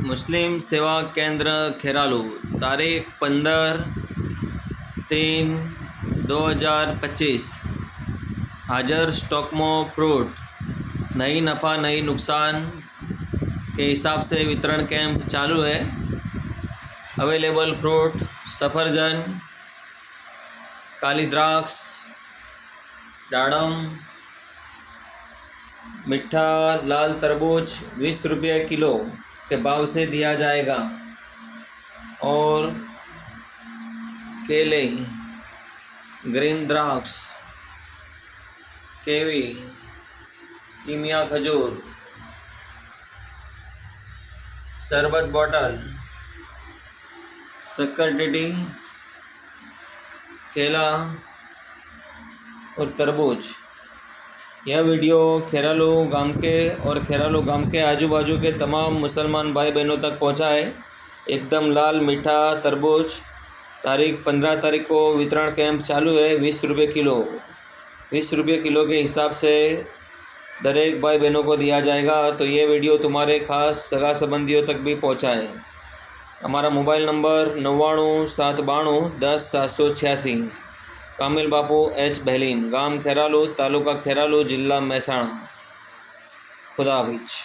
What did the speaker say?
मुस्लिम सेवा केंद्र खेरालू तारीख 15/3/2025 हाजर स्टॉक में फ्रूट नहीं नफ़ा नहीं नुकसान के हिसाब से वितरण कैंप चालू है। अवेलेबल फ्रूट सफरजन, काली द्राक्ष, दाड़म, मीठा लाल तरबूज 20 रुपये किलो के भाव से दिया जाएगा और केले, ग्रीन द्राक्ष, केवी, कीमिया खजूर, शरबत बॉटल, शक्कर टीटी, केला और तरबूज। यह वीडियो खेरालू गांव के और खेरालू गांव के आजू बाजू के तमाम मुसलमान भाई बहनों तक पहुंचा है। एकदम लाल मीठा तरबूज तारीख 15 तारीख को वितरण कैंप चालू है। 20 रुपये किलो, 20 रुपये किलो के हिसाब से दरेक भाई बहनों को दिया जाएगा। तो ये वीडियो तुम्हारे खास सगा संबंधियों तक भी पहुंचा है। हमारा मोबाइल नंबर 99 792 10 786। कामिल बापू एच बहलीम, गाम खेरालू, तालुका खेरालू, जिला महसाणा। खुदा हाफिज।